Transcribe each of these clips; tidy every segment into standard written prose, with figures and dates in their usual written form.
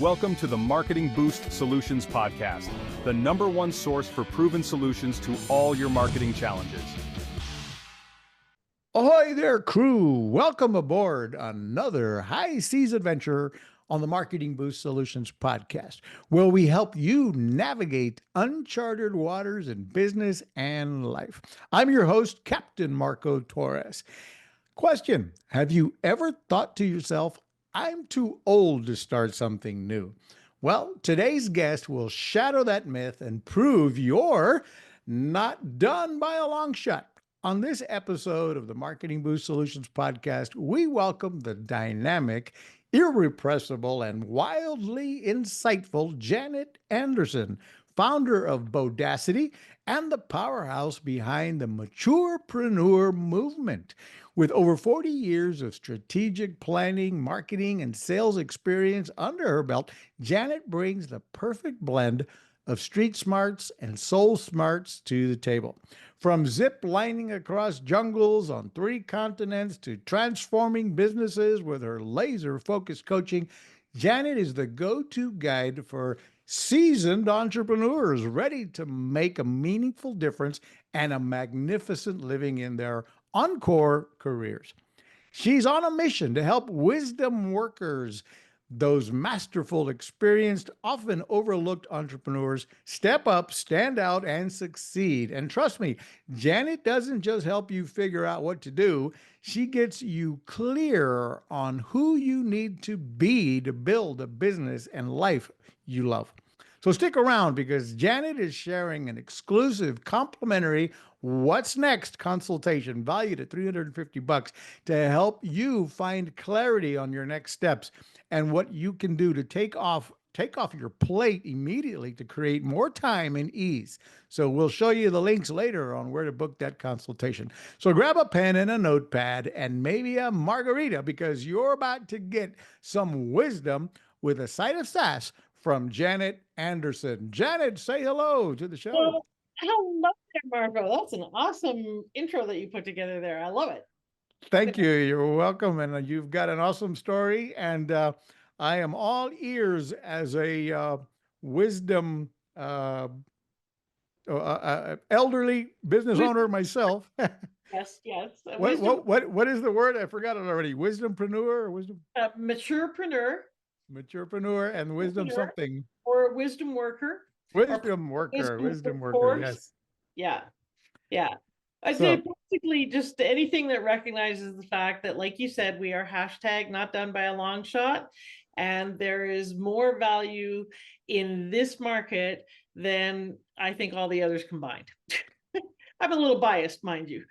Welcome to the Marketing Boost Solutions Podcast, the #1 source for proven solutions to all your marketing challenges. Ahoy there, crew. Welcome aboard another high seas adventure on the Marketing Boost Solutions Podcast, where we help you navigate uncharted waters in business and life. I'm your host, Captain Marco Torres. Question: have you ever thought to yourself, I'm too old to start something new? Well, today's guest will shatter that myth and prove you're not done by a long shot. On this episode of the Marketing Boost Solutions Podcast, we welcome the dynamic, irrepressible, and wildly insightful Jannette Anderson, founder of Bodacity and the powerhouse behind the Maturepreneur Movement. With over 40 years of strategic planning, marketing, and sales experience under her belt, Jannette brings the perfect blend of street smarts and soul smarts to the table. From zip lining across jungles on 3 continents to transforming businesses with her laser-focused coaching, Jannette is the go-to guide for seasoned entrepreneurs ready to make a meaningful difference and a magnificent living in their encore careers. She's on a mission to help wisdom workers, those masterful, experienced, often overlooked entrepreneurs, step up, stand out, and succeed. And trust me, Jannette doesn't just help you figure out what to do. She gets you clear on who you need to be to build a business and life you love. So stick around, because Jannette is sharing an exclusive complimentary What's Next consultation valued at $350 to help you find clarity on your next steps and what you can do to take off your plate immediately to create more time and ease. So we'll show you the links later on where to book that consultation. So grab a pen and a notepad and maybe a margarita, because you're about to get some wisdom with a side of sass from Jannette Anderson. Jannette, say hello to the show. Well, hello there, Marco. That's an awesome intro that you put together there. I love it. Thank you. You're welcome. And you've got an awesome story. And I am all ears as a wisdom elderly business owner myself. Yes, yes. What is the word? I forgot it already. Wisdompreneur or wisdom? Maturepreneur. Maturepreneur and wisdom something. Or wisdom worker. Wisdom worker. Yes. Yeah. I'd So- say basically just anything that recognizes the fact that, like you said, we are #not done by a long shot. And there is more value in this market than I think all the others combined. I'm a little biased, mind you.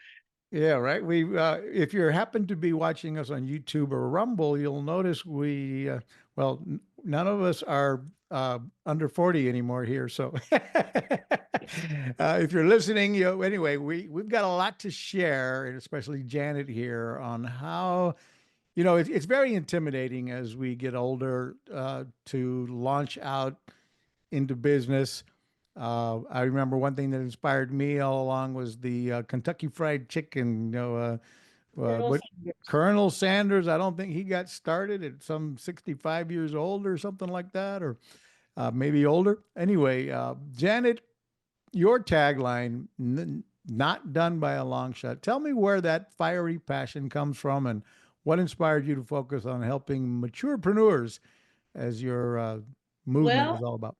Yeah, right. We, if you happen to be watching us on YouTube or Rumble, you'll notice we, none of us are under 40 anymore here. So if you're listening, anyway, we've got a lot to share, and especially Jannette here, on how, it's very intimidating as we get older to launch out into business. I remember one thing that inspired me all along was the Kentucky Fried Chicken. Colonel Sanders. I don't think he got started at some 65 years old or something like that, or maybe older. Anyway, Jannette, your tagline, "Not done by a long shot." Tell me where that fiery passion comes from and what inspired you to focus on helping maturepreneurs, as your movement is all about.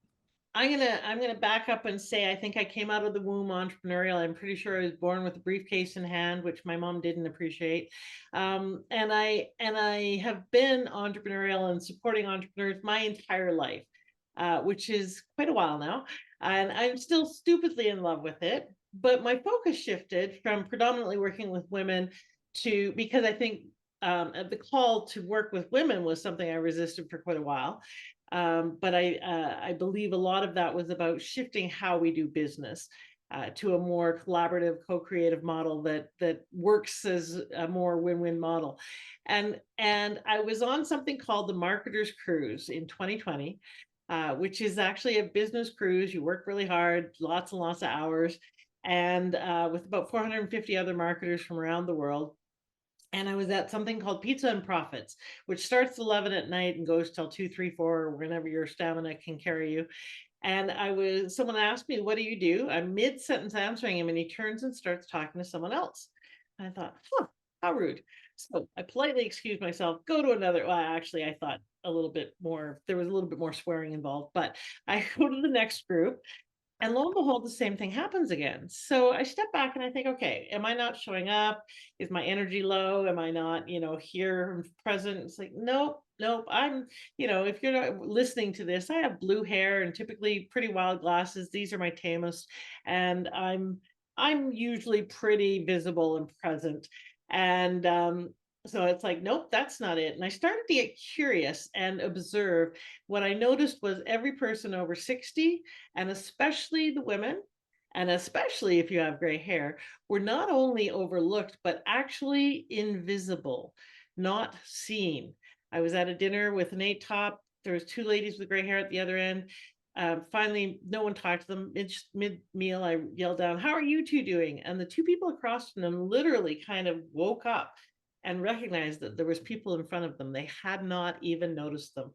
I'm gonna back up and say I think I came out of the womb entrepreneurial. I'm pretty sure I was born with a briefcase in hand, which my mom didn't appreciate. And I have been entrepreneurial and supporting entrepreneurs my entire life, which is quite a while now. And I'm still stupidly in love with it. But my focus shifted from predominantly working with women to, because I think the call to work with women was something I resisted for quite a while. But I believe a lot of that was about shifting how we do business to a more collaborative, co-creative model that works as a more win-win model. And I was on something called the Marketer's Cruise in 2020, which is actually a business cruise. You work really hard, lots and lots of hours, and with about 450 other marketers from around the world. And I was at something called Pizza and Profits, which starts 11 at night and goes till 2, 3, 4, whenever your stamina can carry you. And someone asked me, what do you do? I'm mid-sentence answering him, and he turns and starts talking to someone else. And I thought, huh, how rude. So I politely excused myself, go to another. Well, actually, I thought there was a little bit more swearing involved, but I go to the next group. And lo and behold, the same thing happens again. So I step back and I think, okay, am I not showing up? Is my energy low? Am I not, here and present? It's like, nope, nope. If you're not listening to this, I have blue hair and typically pretty wild glasses. These are my tamest. And I'm usually pretty visible and present. And so it's like, nope, that's not it. And I started to get curious and observe. What I noticed was every person over 60, and especially the women, and especially if you have gray hair, were not only overlooked, but actually invisible, not seen. I was at a dinner with an 8-top. There was 2 ladies with gray hair at the other end. Finally, no one talked to them. Mid-meal, I yelled down, how are you 2 doing? And the 2 people across from them literally kind of woke up and recognized that there was people in front of them. They had not even noticed them.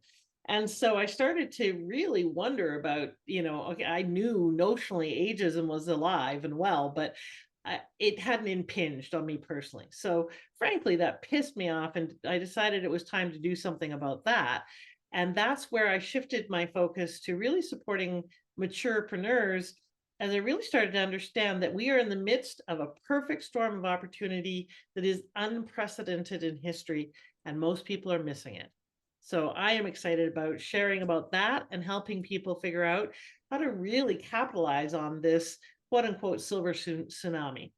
And so I started to really wonder about, okay, I knew notionally ageism was alive and well, but it hadn't impinged on me personally. So frankly, that pissed me off, and I decided it was time to do something about that. And that's where I shifted my focus to really supporting maturepreneurs, as I really started to understand that we are in the midst of a perfect storm of opportunity that is unprecedented in history, and most people are missing it. So I am excited about sharing about that and helping people figure out how to really capitalize on this quote unquote silver tsunami.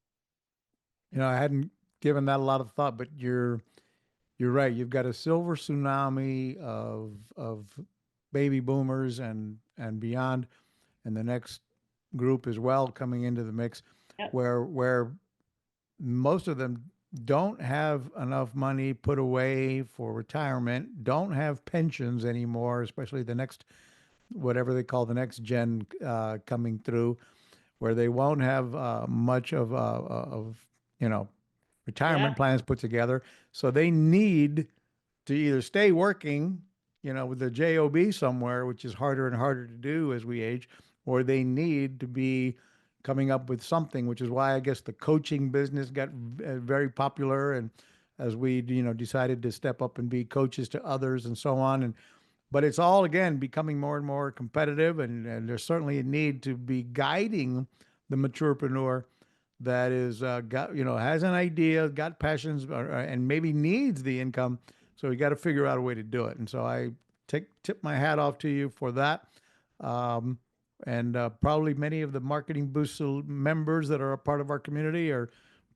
I hadn't given that a lot of thought, but you're right. You've got a silver tsunami of baby boomers and beyond, and the next group as well coming into the mix, Yep. where most of them don't have enough money put away for retirement, don't have pensions anymore, especially the next, whatever they call the next gen coming through, where they won't have much of retirement Yeah. plans put together. So they need to either stay working, with the job somewhere, which is harder and harder to do as we age, or they need to be coming up with something, which is why I guess the coaching business got very popular, and as we decided to step up and be coaches to others and so on. And but it's all again becoming more and more competitive, and there's certainly a need to be guiding the maturepreneur that is got has an idea, got passions, and maybe needs the income. So we got to figure out a way to do it. And so I tip my hat off to you for that. Um, and probably many of the Marketing Boost members that are a part of our community are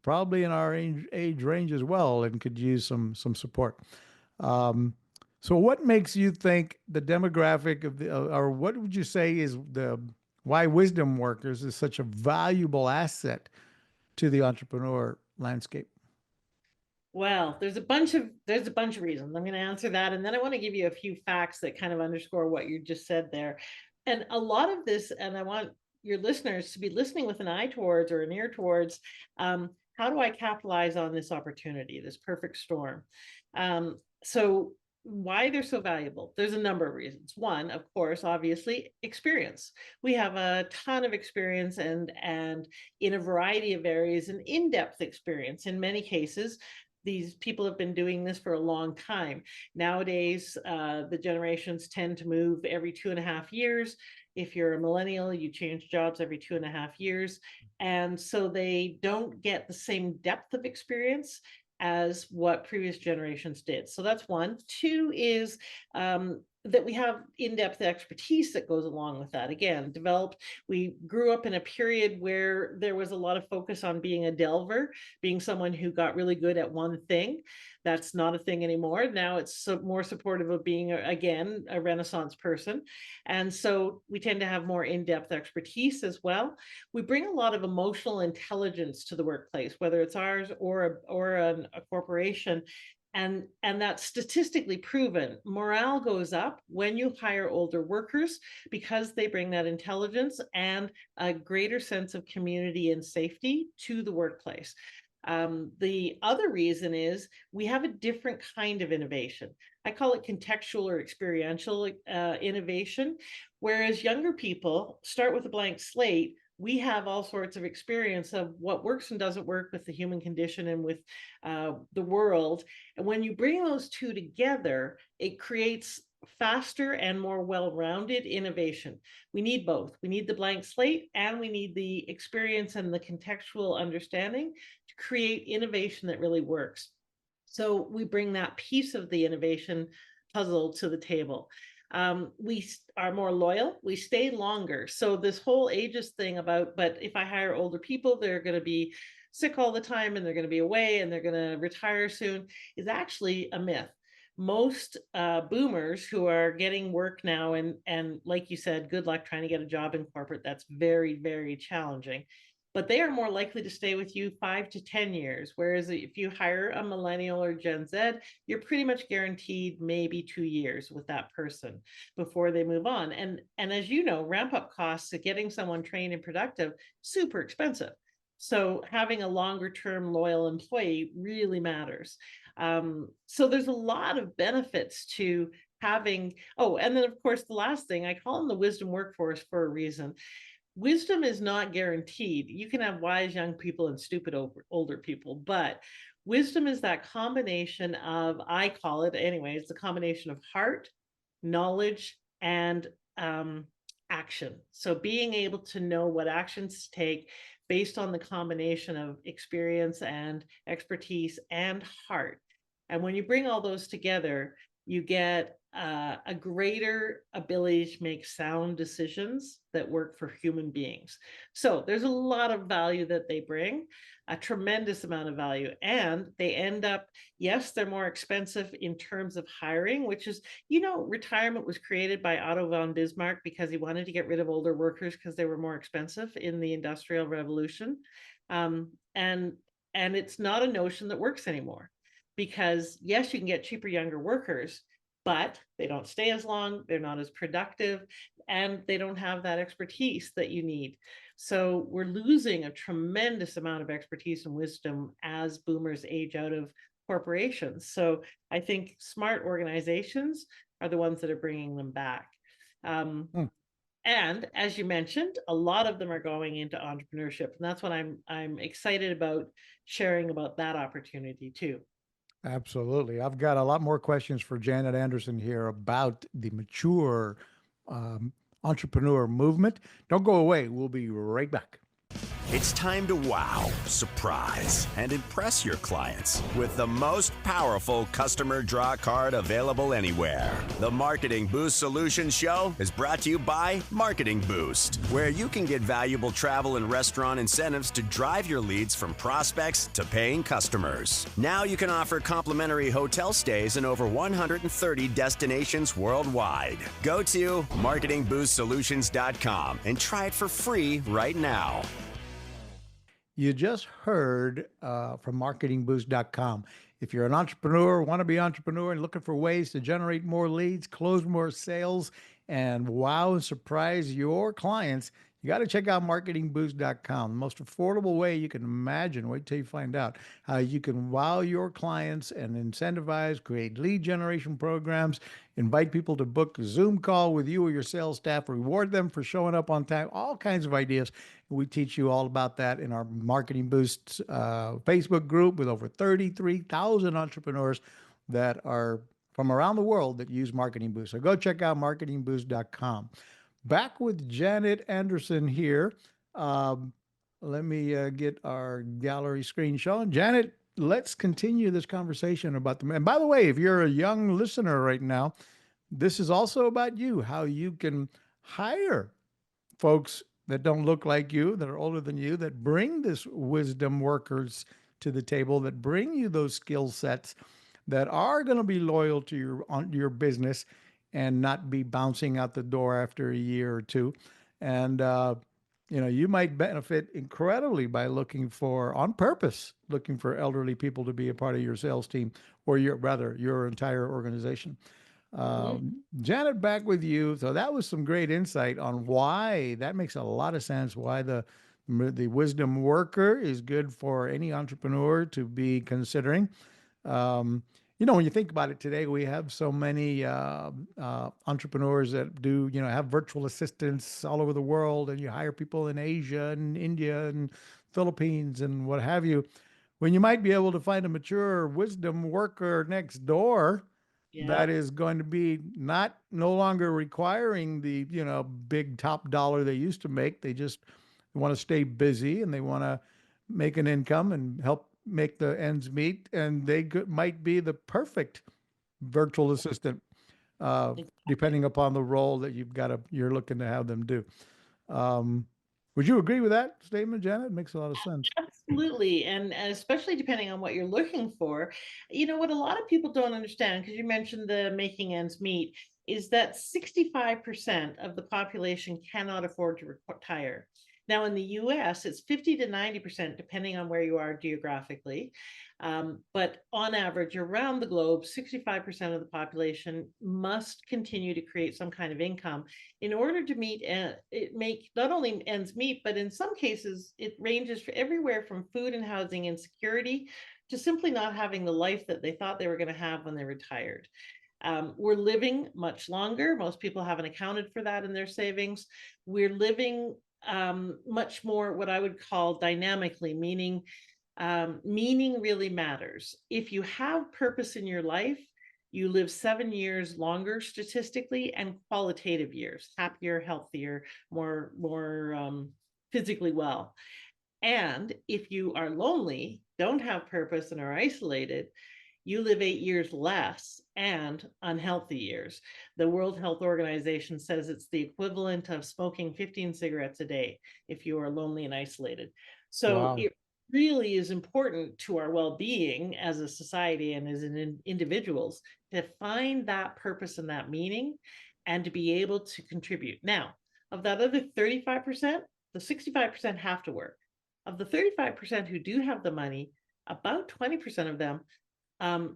probably in our age range as well and could use some support. Um, so what makes you think the demographic of or what would you say is why wisdom workers is such a valuable asset to the entrepreneur landscape? Well, there's a bunch of reasons. I'm going to answer that, and then I want to give you a few facts that kind of underscore what you just said there. And a lot of this, and I want your listeners to be listening with an eye towards or an ear towards, how do I capitalize on this opportunity, this perfect storm? So why they're so valuable? There's a number of reasons. One, of course, obviously, experience. We have a ton of experience and in a variety of areas, and in-depth experience in many cases. These people have been doing this for a long time. Nowadays, the generations tend to move every 2.5 years. If you're a millennial, you change jobs every 2.5 years. And so they don't get the same depth of experience as what previous generations did. So that's one. Two is that we have in-depth expertise that goes along with that. Again, we grew up in a period where there was a lot of focus on being a delver, being someone who got really good at one thing. That's not a thing anymore. Now it's more supportive of being, again, a Renaissance person. And so we tend to have more in-depth expertise as well. We bring a lot of emotional intelligence to the workplace, whether it's ours or a corporation. And that's statistically proven. Morale goes up when you hire older workers because they bring that intelligence and a greater sense of community and safety to the workplace. The other reason is we have a different kind of innovation. I call it contextual or experiential innovation, whereas younger people start with a blank slate. We have all sorts of experience of what works and doesn't work with the human condition and with the world. And when you bring those two together, it creates faster and more well-rounded innovation. We need both. We need the blank slate and we need the experience and the contextual understanding to create innovation that really works. So we bring that piece of the innovation puzzle to the table. We are more loyal, we stay longer. So this whole ageist thing about, but if I hire older people, they're going to be sick all the time and they're going to be away and they're going to retire soon, is actually a myth. Most boomers who are getting work now, and like you said, good luck trying to get a job in corporate. That's very, very challenging. But they are more likely to stay with you 5 to 10 years. Whereas if you hire a millennial or Gen Z, you're pretty much guaranteed maybe 2 years with that person before they move on. And as you know, ramp up costs of getting someone trained and productive, super expensive. So having a longer term loyal employee really matters. So there's a lot of benefits to having, oh, and then of course, the last thing, I call them the wisdom workforce for a reason. Wisdom is not guaranteed. You can have wise young people and stupid older people, but wisdom is that combination of, I call it anyway, it's the combination of heart, knowledge, and action. So being able to know what actions to take based on the combination of experience and expertise and heart. And when you bring all those together, you get a greater ability to make sound decisions that work for human beings. So there's a lot of value that they bring, a tremendous amount of value. And they end up, yes, they're more expensive in terms of hiring, which is, you know, retirement was created by Otto von Bismarck because he wanted to get rid of older workers because they were more expensive in the Industrial Revolution. And it's not a notion that works anymore. Because yes, you can get cheaper younger workers, but they don't stay as long, they're not as productive, and they don't have that expertise that you need. So we're losing a tremendous amount of expertise and wisdom as boomers age out of corporations. So I think smart organizations are the ones that are bringing them back. And as you mentioned, a lot of them are going into entrepreneurship, and that's what I'm excited about sharing about that opportunity too. Absolutely. I've got a lot more questions for Jannette Anderson here about the mature entrepreneur movement. Don't go away. We'll be right back. It's time to wow, surprise, and impress your clients with the most powerful customer draw card available anywhere. The Marketing Boost Solutions Show is brought to you by Marketing Boost, where you can get valuable travel and restaurant incentives to drive your leads from prospects to paying customers. Now you can offer complimentary hotel stays in over 130 destinations worldwide. Go to marketingboostsolutions.com and try it for free right now. You just heard from marketingboost.com. If you're an entrepreneur, want to be an entrepreneur and looking for ways to generate more leads, close more sales, and wow and surprise your clients, you got to check out marketingboost.com. The most affordable way you can imagine. Wait till you find out how you can wow your clients and incentivize, create lead generation programs, invite people to book a Zoom call with you or your sales staff, reward them for showing up on time, all kinds of ideas. We teach you all about that in our Marketing Boost Facebook group with over 33,000 entrepreneurs that are from around the world that use Marketing Boost. So go check out marketingboost.com. Back with Jannette Anderson here. Let me get our gallery screen showing. Jannette, let's continue this conversation about the, and by the way, if you're a young listener right now, this is also about you, how you can hire folks that don't look like you, that are older than you, that bring this wisdom workers to the table, that bring you those skill sets, that are going to be loyal to your business and not be bouncing out the door after a year or two. And, you might benefit incredibly by looking for, on purpose, looking for elderly people to be a part of your sales team or your entire organization. Jannette, back with you. So that was some great insight on why that makes a lot of sense, why the The wisdom worker is good for any entrepreneur to be considering. Um, when you think about it today, we have so many entrepreneurs that do, have virtual assistants all over the world, and you hire people in Asia and India and Philippines and what have you. When you might be able to find a mature wisdom worker next door Yeah. that is going to be no longer requiring the, big top dollar they used to make. They just want to stay busy and they want to make an income and help make the ends meet. And they might be the perfect virtual assistant, depending upon the role that you're looking to have them do. Um, would you agree with that statement, Janet? It makes a lot of sense. Absolutely. And especially depending on what you're looking for. What a lot of people don't understand, because you mentioned the making ends meet, is that 65% of the population cannot afford to retire. Now, in the US, it's 50 to 90%, depending on where you are geographically. But on average, around the globe, 65% of the population must continue to create some kind of income in order to make not only ends meet, but in some cases, it ranges for everywhere from food and housing insecurity to simply not having the life that they thought they were going to have when they retired. We're living much longer. Most people haven't accounted for that in their savings. We're living much more what I would call dynamically, meaning meaning really matters. If you have purpose in your life, you live 7 years longer statistically, and qualitative years, happier, healthier, more physically well. And if you are lonely, don't have purpose, and are isolated, you live 8 years less and unhealthy years. The World Health Organization says it's the equivalent of smoking 15 cigarettes a day if you are lonely and isolated. So Wow. it really is important to our well-being as a society and as individuals to find that purpose and that meaning, and to be able to contribute. Now, of that other 35%, the 65% have to work. Of the 35% who do have the money, about 20% of them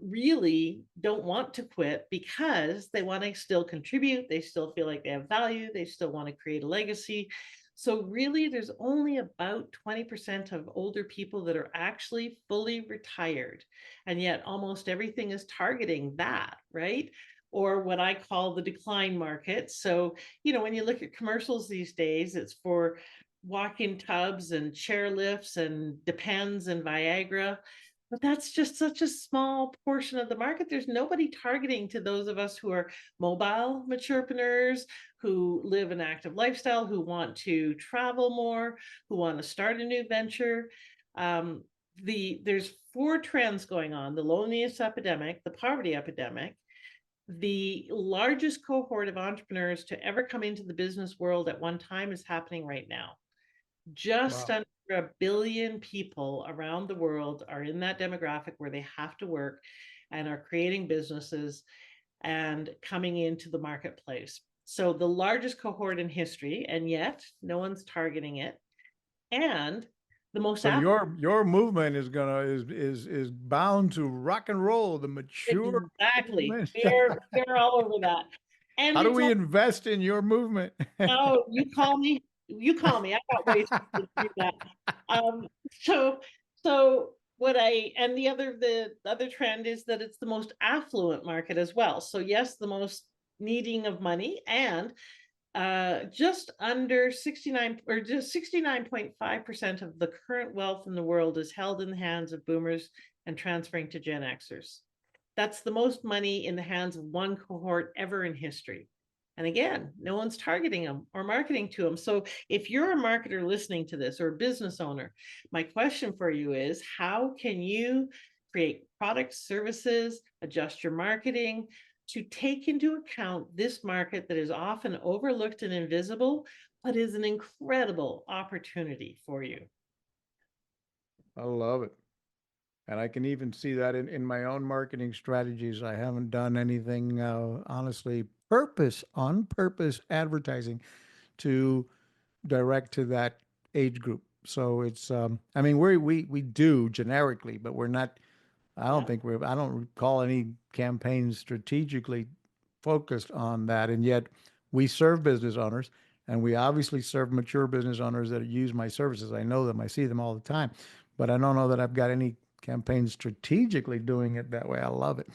really don't want to quit, because they want to still contribute. They still feel like they have value. They still want to create a legacy. So really, there's only about 20% of older people that are actually fully retired. And yet almost everything is targeting that, right? Or what I call the decline market. So, when you look at commercials these days, it's for walk-in tubs and chairlifts and Depends and Viagra. But that's just such a small portion of the market. There's nobody targeting to those of us who are mobile maturepreneurs, who live an active lifestyle, who want to travel more, who want to start a new venture. There's 4 trends going on: the loneliness epidemic, the poverty epidemic. The largest cohort of entrepreneurs to ever come into the business world at one time is happening right now. Just Wow. under 1 billion people around the world are in that demographic where they have to work and are creating businesses and coming into the marketplace. So the largest cohort in history, and yet no one's targeting it. And the most So your movement is bound to rock and roll, the mature exactly, movement. they're all over that. And How do it's we invest in your movement? Oh, you call me. I got ways to do that. So the other trend is that it's the most affluent market as well. So yes, the most needing of money, and just under 69, or just 69.5% of the current wealth in the world is held in the hands of boomers and transferring to Gen Xers. That's the most money in the hands of one cohort ever in history. And again, no one's targeting them or marketing to them. So if you're a marketer listening to this, or a business owner, my question for you is, how can you create products, services, adjust your marketing to take into account this market that is often overlooked and invisible, but is an incredible opportunity for you? I love it. And I can even see that in my own marketing strategies. I haven't done anything, honestly, on purpose advertising to direct to that age group. So it's, I mean, we do generically, but we're not, Yeah. I don't recall any campaigns strategically focused on that. And yet we serve business owners, And we obviously serve mature business owners that use my services. I know them, I see them all the time, but I don't know that I've got any campaigns strategically doing it that way. I love it.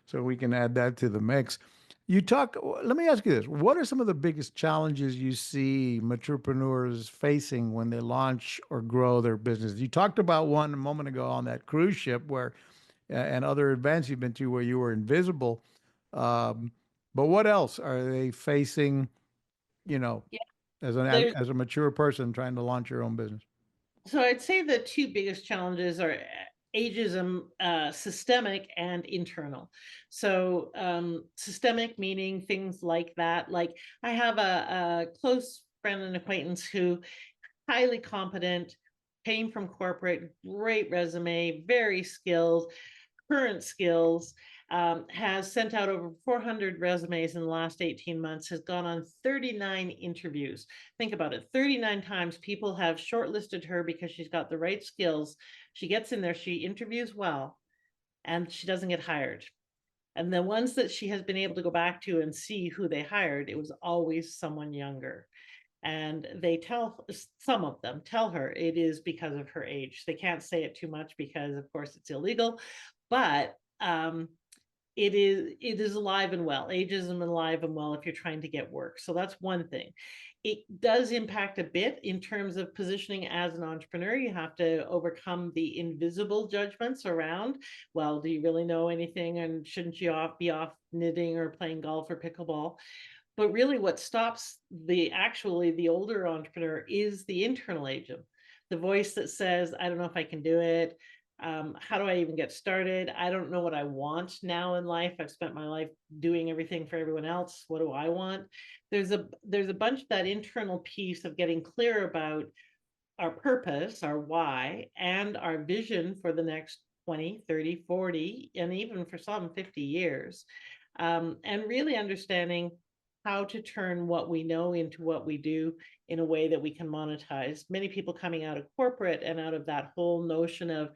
So we can add that to the mix. You talk, let me ask you this. What are some of the biggest challenges you see maturepreneurs facing when they launch or grow their business? You talked about one a moment ago on that cruise ship where, and other events you've been to where you were invisible. Um, but what else are they facing, you know, Yeah, as a mature person trying to launch your own business? so I'd say the two biggest challenges are ageism, systemic and internal. So systemic meaning things like that. Like I have a close friend and acquaintance who highly competent, came from corporate, great resume, very skilled, current skills, has sent out over 400 resumes in the last 18 months, has gone on 39 interviews. Think about it, 39 times people have shortlisted her because she's got the right skills. She gets in there, she interviews well, and she doesn't get hired. And the ones that she has been able to go back to and see who they hired, it was always someone younger. And they tell, some of them tell her it is because of her age. They can't say it too much because, of course, it's illegal, but it is alive and well. Ageism alive and well if you're trying to get work. So that's one thing. It does impact a bit in terms of positioning as an entrepreneur. You have to overcome the invisible judgments around, well, do you really know anything? And shouldn't you be off knitting or playing golf or pickleball? But really what stops the older entrepreneur is the internal agent, the voice that says, I don't know if I can do it. How do I even get started? I don't know what I want now in life. I've spent my life doing everything for everyone else. What do I want? There's a bunch of that internal piece of getting clear about our purpose, our why, and our vision for the next 20, 30, 40, and even for some 50 years. And really understanding how to turn what we know into what we do in a way that we can monetize. Many people coming out of corporate and out of that whole notion of,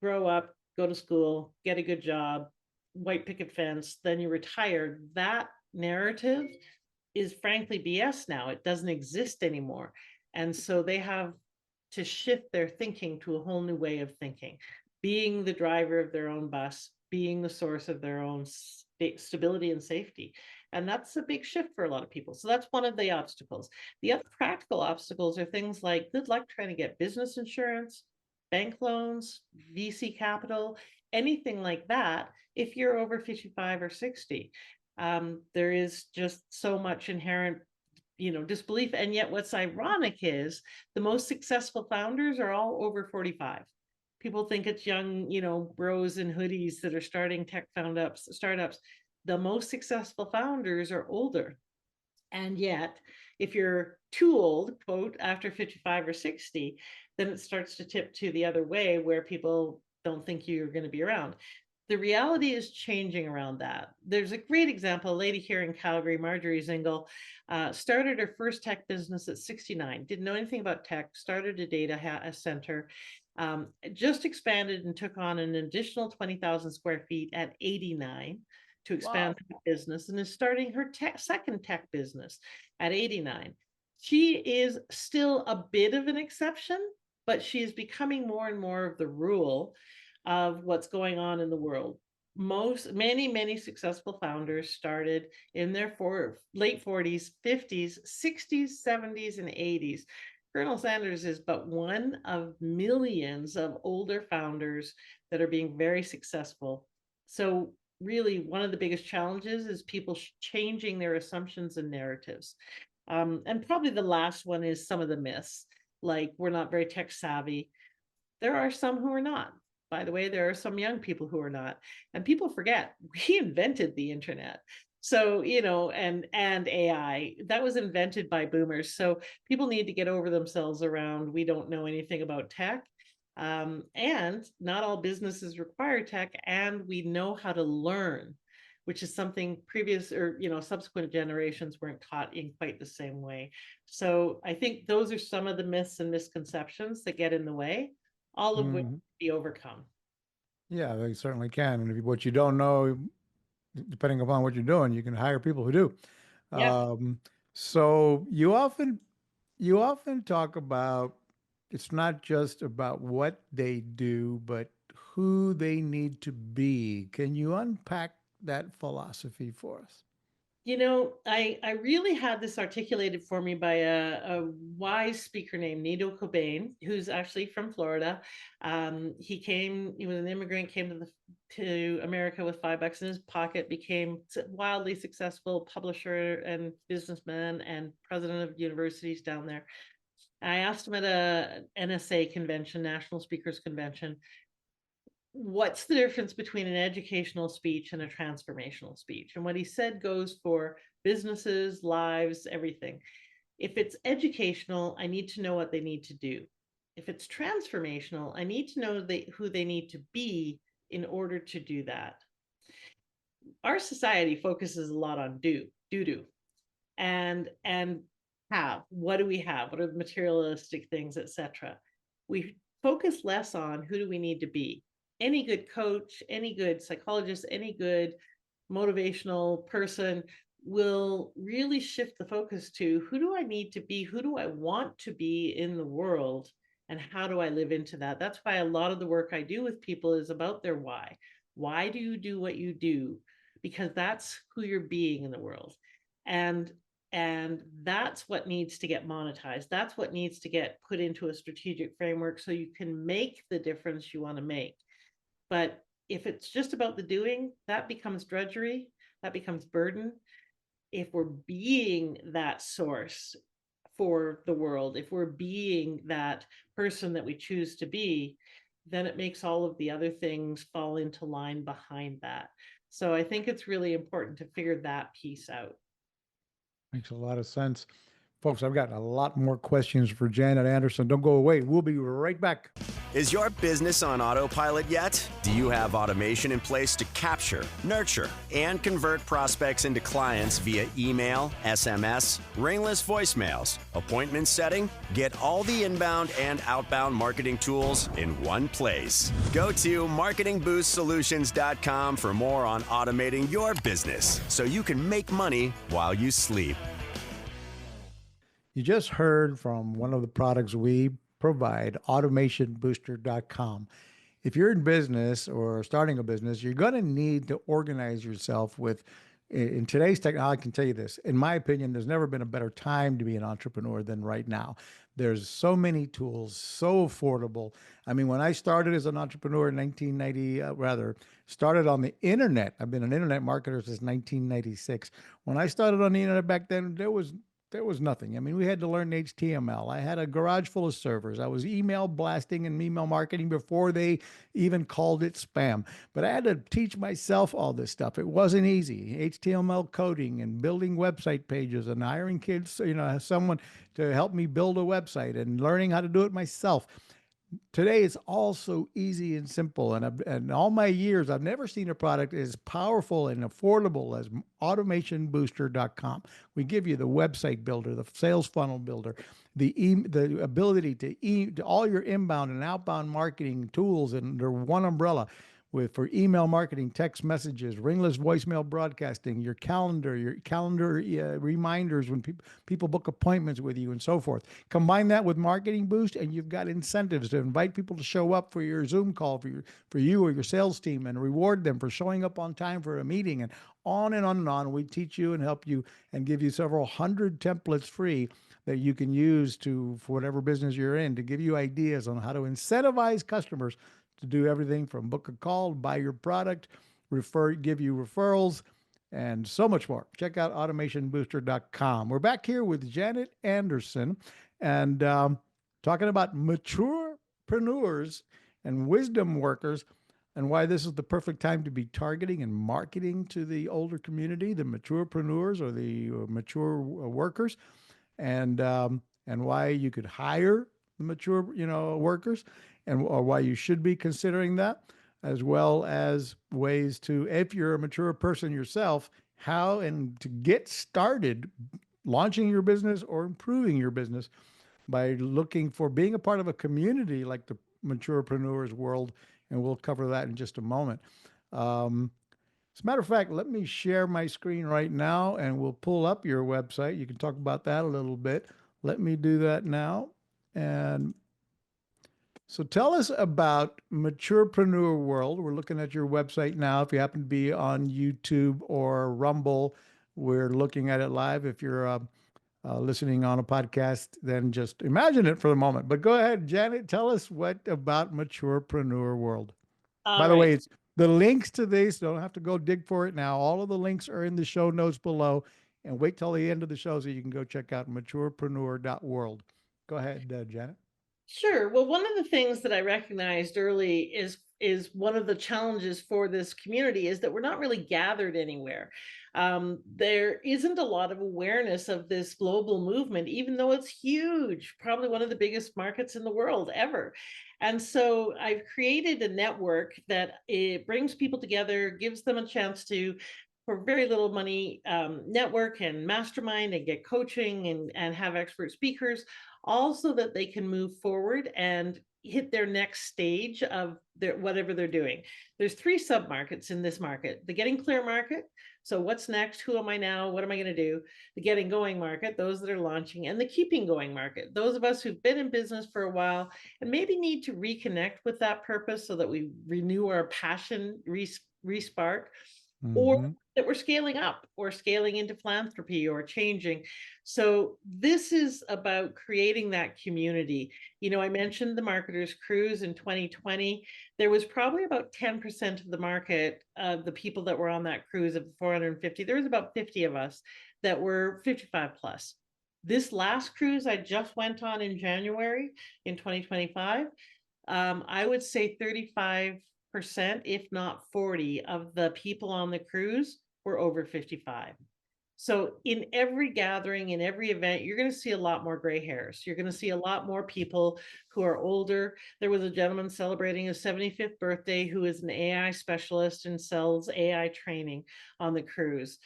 grow up, go to school, get a good job, white picket fence, then you retire. That narrative is frankly BS now. It doesn't exist anymore. And so they have to shift their thinking to a whole new way of thinking, being the driver of their own bus, being the source of their own stability and safety. And that's a big shift for a lot of people. So that's one of the obstacles. The other practical obstacles are things like good luck trying to get business insurance, bank loans, VC capital, anything like that if you're over 55 or 60. There is just so much inherent disbelief. And yet what's ironic is the most successful founders are all over 45. People think it's young, bros in hoodies that are starting tech startups. The most successful founders are older. And yet, if you're too old, quote, after 55 or 60, then it starts to tip to the other way where people don't think you're going to be around. The reality is changing around that. There's a great example, a lady here in Calgary, Marjorie Zingle, started her first tech business at 69, didn't know anything about tech, started a data center, just expanded and took on an additional 20,000 square feet at 89 to expand the business, and is starting her second tech business at 89. She is still a bit of an exception, but she is becoming more and more of the rule of what's going on in the world. Many successful founders started in their late 40s, 50s, 60s, 70s, and 80s. Colonel Sanders is but one of millions of older founders that are being very successful. So really, one of the biggest challenges is people changing their assumptions and narratives. And probably the last one is some of the myths, like we're not very tech savvy. There are some who are not. By the way, there are some young people who are not. And people forget, we invented the internet. So, and AI, that was invented by boomers. So people need to get over themselves around, we don't know anything about tech. And not all businesses require tech, and we know how to learn, which is something previous or subsequent generations weren't taught in quite the same way. So I think those are some of the myths and misconceptions that get in the way, all of which be overcome. Yeah, they certainly can. And if what you don't know, depending upon what you're doing, you can hire people who do. Yeah. So you often talk about it's not just about what they do, but who they need to be. Can you unpack that philosophy for us? I really had this articulated for me by a wise speaker named Nido Cobain, who's actually from Florida. He was an immigrant, came to America with $5 in his pocket, became wildly successful publisher and businessman and president of universities down there. I asked him at a NSA convention, National Speakers Convention, what's the difference between an educational speech and a transformational speech? And what he said goes for businesses, lives, everything. If it's educational, I need to know what they need to do. If it's transformational, I need to know who they need to be in order to do that. Our society focuses a lot on do, and have. What do we have? What are the materialistic things, etc. We focus less on who do we need to be. Any good coach, any good psychologist, any good motivational person will really shift the focus to who do I need to be? Who do I want to be in the world? And how do I live into that? That's why a lot of the work I do with people is about their why. Why do you do what you do? Because that's who you're being in the world. And and that's what needs to get monetized. That's what needs to get put into a strategic framework so you can make the difference you want to make. But if it's just about the doing, that becomes drudgery, that becomes burden. If we're being that source for the world, if we're being that person that we choose to be, then it makes all of the other things fall into line behind that. So I think it's really important to figure that piece out. Makes a lot of sense. Folks, I've got a lot more questions for Jannette Anderson. Don't go away. We'll be right back. Is your business on autopilot yet? Do you have automation in place to capture, nurture, and convert prospects into clients via email, SMS, ringless voicemails, appointment setting? Get all the inbound and outbound marketing tools in one place. Go to marketingboostsolutions.com for more on automating your business so you can make money while you sleep. You just heard from one of the products we provide, automationbooster.com. If you're in business or starting a business, you're going to need to organize yourself with, in today's technology, I can tell you this, in my opinion, there's never been a better time to be an entrepreneur than right now. There's so many tools, so affordable. I mean, when I started as an entrepreneur in 1990, started on the internet. I've been an internet marketer since 1996. When I started on the internet back then, there was nothing. I mean, we had to learn HTML. I had a garage full of servers. I was email blasting and email marketing before they even called it spam. But I had to teach myself all this stuff. It wasn't easy. HTML coding and building website pages and hiring kids, someone to help me build a website and learning how to do it myself. Today it's all so easy and simple, and all my years I've never seen a product as powerful and affordable as automationbooster.com. We give you the website builder, the sales funnel builder, the ability to all your inbound and outbound marketing tools under one umbrella, for email marketing, text messages, ringless voicemail broadcasting, your calendar reminders when people book appointments with you and so forth. Combine that with Marketing Boost and you've got incentives to invite people to show up for your Zoom call for you or your sales team, and reward them for showing up on time for a meeting, and on and on and on. We teach you and help you and give you several hundred templates free that you can use for whatever business you're in, to give you ideas on how to incentivize customers to do everything from book a call, buy your product, give you referrals, and so much more. Check out automationbooster.com. We're back here with Jannette Anderson and talking about maturepreneurs and wisdom workers, and why this is the perfect time to be targeting and marketing to the older community, the maturepreneurs or the mature workers, and why you could hire the mature workers, and or why you should be considering that, as well as ways to, if you're a mature person yourself, how and to get started launching your business or improving your business by looking for being a part of a community like the Maturepreneurs World, and we'll cover that in just a moment. As a matter of fact, let me share my screen right now and we'll pull up your website. You can talk about that a little bit. Let me do that now. And so tell us about Maturepreneur World. We're looking at your website now. If you happen to be on YouTube or Rumble, we're looking at it live. If you're listening on a podcast, then just imagine it for the moment. But go ahead, Jannette, tell us what about Maturepreneur World. By All the way, right. it's the links to this. Don't have to go dig for it now. All of the links are in the show notes below. And wait till the end of the show so you can go check out maturepreneur.world. Go ahead, Jannette. Sure. Well, one of the things that I recognized early is one of the challenges for this community is that we're not really gathered anywhere. There isn't a lot of awareness of this global movement, even though it's huge, probably one of the biggest markets in the world ever. And so I've created a network that it brings people together, gives them a chance to, for very little money, network and mastermind and get coaching and have expert speakers, all so that they can move forward and hit their next stage of their whatever they're doing. There's 3 sub-markets in this market: the getting clear market, so what's next, who am I now, what am I going to do; the getting going market, those that are launching; and the keeping going market, those of us who've been in business for a while and maybe need to reconnect with that purpose so that we renew our passion, respark, or Mm-hmm. that we're scaling up or scaling into philanthropy or changing. So this is about creating that community. You know, I mentioned the Marketers Cruise in 2020. There was probably about 10% of the market of the people that were on that cruise of 450. There was about 50 of us that were 55 plus. This last cruise I just went on in January in 2025, I would say 35%, if not 40, of the people on the cruise were over 55. So in every gathering, in every event, you're going to see a lot more gray hairs. You're going to see a lot more people who are older. There was a gentleman celebrating his 75th birthday who is an AI specialist and sells AI training on the cruise.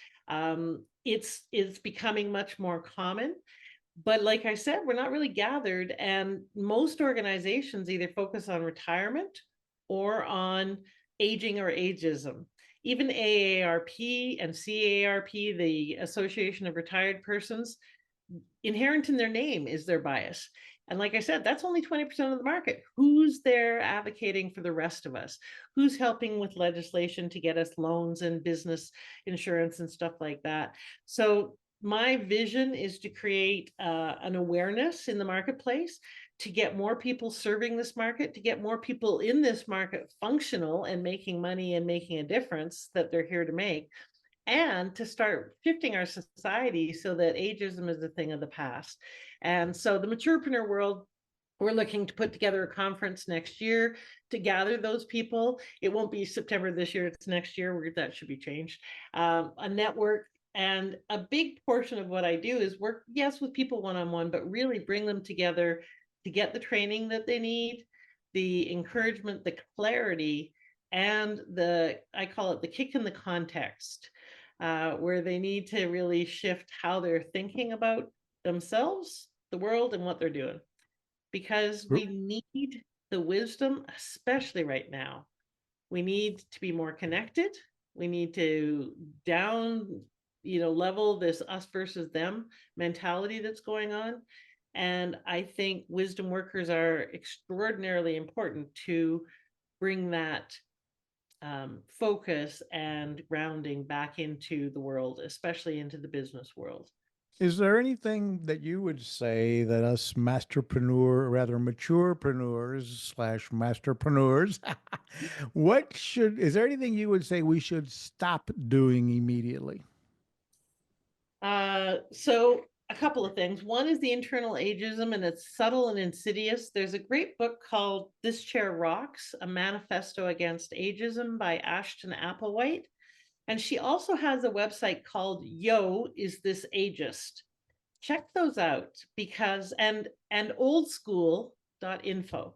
It's becoming much more common. But like I said, we're not really gathered, and most organizations either focus on retirement or on aging or ageism. Even AARP and CARP, the Association of Retired Persons, inherent in their name is their bias. And like I said, that's only 20% of the market. Who's there advocating for the rest of us? Who's helping with legislation to get us loans and business insurance and stuff like that? So my vision is to create an awareness in the marketplace, to get more people serving this market, to get more people in this market functional and making money and making a difference that they're here to make, and to start shifting our society so that ageism is a thing of the past. And so the Maturepreneur World, we're looking to put together a conference next year to gather those people. It won't be September this year, it's next year. That should be changed. A network. And a big portion of what I do is work, yes, with people one-on-one, but really bring them together to get the training that they need, the encouragement, the clarity, and I call it the kick in the context, where they need to really shift how they're thinking about themselves, the world, and what they're doing. Because we need the wisdom, especially right now. We need to be more connected. We need to level this us versus them mentality that's going on. And I think wisdom workers are extraordinarily important to bring that focus and grounding back into the world, especially into the business world. Is there anything that you would say that us maturepreneurs slash masterpreneurs, is there anything you would say we should stop doing immediately? So a couple of things. One is the internal ageism, and it's subtle and insidious. There's a great book called This Chair Rocks, A Manifesto Against Ageism by Ashton Applewhite. And she also has a website called Yo, Is This Ageist? Check those out, because and oldschool.info.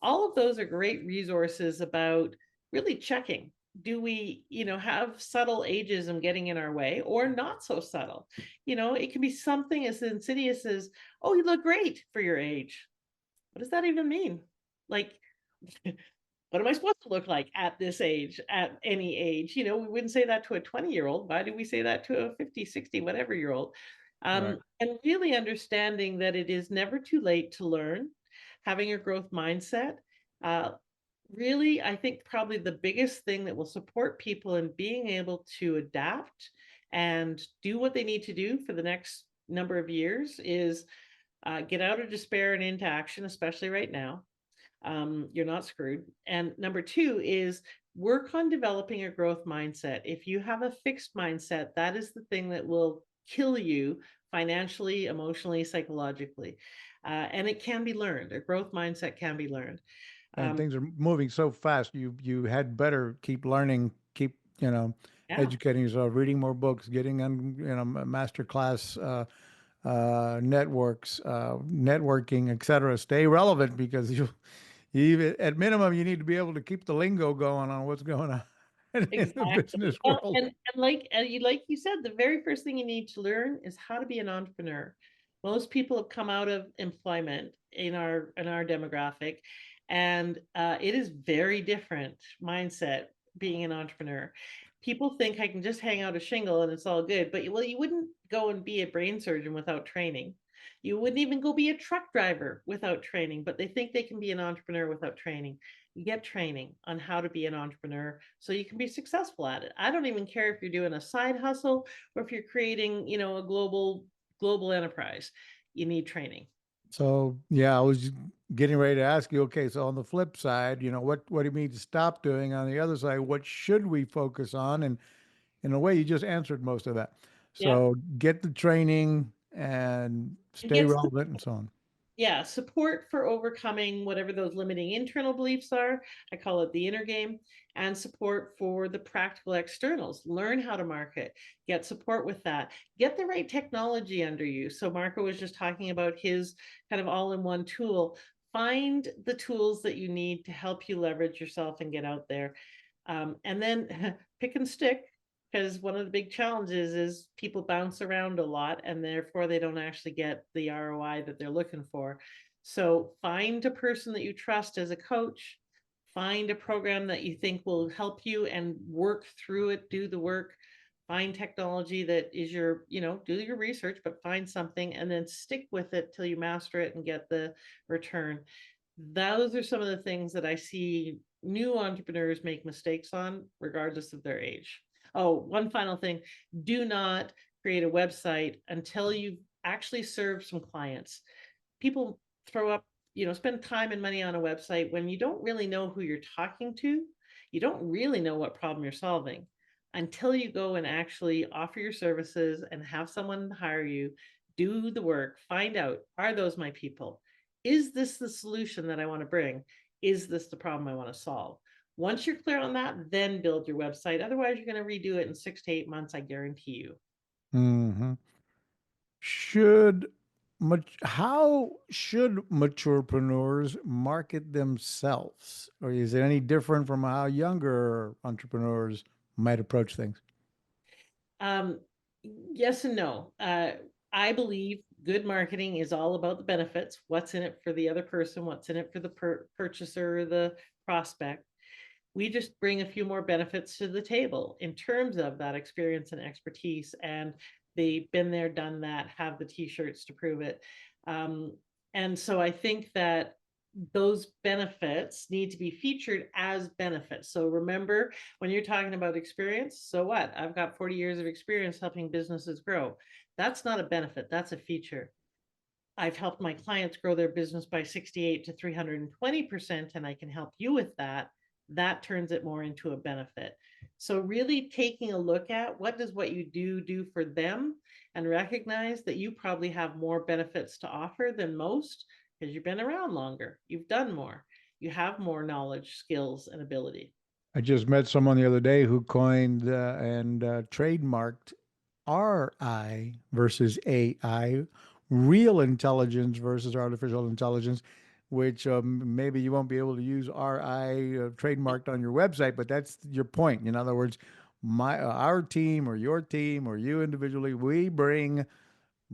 All of those are great resources about really checking. Do we, have subtle ageism getting in our way, or not so subtle? It can be something as insidious as, oh, you look great for your age. What does that even mean? Like, What am I supposed to look like at this age, at any age? We wouldn't say that to a 20-year-old. Why do we say that to a 50, 60, whatever year old? Right. And really understanding that it is never too late to learn, having a growth mindset. Uh, really, I think probably the biggest thing that will support people in being able to adapt and do what they need to do for the next number of years is get out of despair and into action, especially right now. You're not screwed. And number two is work on developing a growth mindset. If you have a fixed mindset, that is the thing that will kill you financially, emotionally, psychologically. And it can be learned. A growth mindset can be learned. And things are moving so fast. You had better keep learning, keep, Yeah, educating yourself, reading more books, getting on, master class networks, networking, et cetera. Stay relevant because you at minimum, you need to be able to keep the lingo going on what's going on in the business exactly. Well, world. and like you said, the very first thing you need to learn is how to be an entrepreneur. Most people have come out of employment in our demographic, and it is very different mindset being an entrepreneur. People think I can just hang out a shingle and it's all good, but well, you wouldn't go and be a brain surgeon without training. You wouldn't even go be a truck driver without training, but they think they can be an entrepreneur without training. You get training on how to be an entrepreneur so you can be successful at it. I don't even care if you're doing a side hustle or if you're creating, a global enterprise. You need training. So yeah, I was getting ready to ask you, okay, so on the flip side, what do you mean to stop doing? On the other side, what should we focus on? And in a way, you just answered most of that. Yeah. So get the training and And stay get relevant and so on. Yeah, support for overcoming whatever those limiting internal beliefs are. I call it the inner game, and support for the practical externals. Learn how to market, get support with that, get the right technology under you. So, Marco was just talking about his kind of all in one tool. Find the tools that you need to help you leverage yourself and get out there. And then pick and stick, because one of the big challenges is people bounce around a lot and therefore they don't actually get the ROI that they're looking for. So find a person that you trust as a coach, find a program that you think will help you and work through it, do the work, find technology that is do your research, but find something and then stick with it till you master it and get the return. Those are some of the things that I see new entrepreneurs make mistakes on, regardless of their age. Oh, one final thing. Do not create a website until you've actually served some clients. People throw up, spend time and money on a website when you don't really know who you're talking to. You don't really know what problem you're solving until you go and actually offer your services and have someone hire you, do the work, find out, are those my people? Is this the solution that I want to bring? Is this the problem I want to solve? Once you're clear on that, then build your website. Otherwise, you're going to redo it in 6 to 8 months, I guarantee you. Hmm. Should how should maturepreneurs market themselves, or is it any different from how younger entrepreneurs might approach things? Um, yes and no. I believe good marketing is all about the benefits. What's in it for the other person? What's in it for the purchaser, the prospect? We just bring a few more benefits to the table in terms of that experience and expertise. And they've been there, done that, have the t-shirts to prove it. And so I think that those benefits need to be featured as benefits. So remember, when you're talking about experience, so what? I've got 40 years of experience helping businesses grow. That's not a benefit, that's a feature. I've helped my clients grow their business by 68 to 320%, and I can help you with that. That turns it more into a benefit. So really taking a look at what you do for them, and recognize that you probably have more benefits to offer than most because you've been around longer, you've done more, you have more knowledge, skills, and ability. I just met someone the other day who coined and trademarked RI versus AI, real intelligence versus artificial intelligence, which maybe you won't be able to use RI trademarked on your website, but that's your point. In other words, our team or your team or you individually, we bring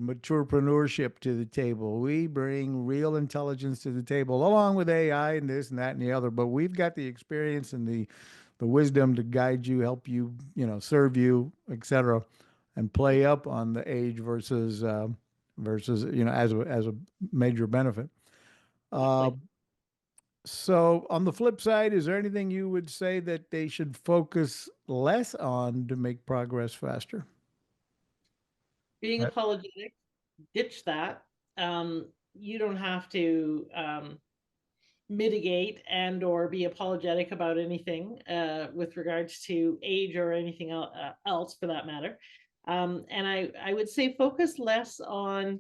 Maturepreneurship to the table. We bring real intelligence to the table, along with AI and this and that and the other. But we've got the experience and the wisdom to guide you, help you, serve you, etc., and play up on the age versus as a major benefit. Uh, so on the flip side, is there anything you would say that they should focus less on to make progress faster? Being apologetic, ditch that. You don't have to mitigate and or be apologetic about anything with regards to age or anything else for that matter. And I would say focus less on,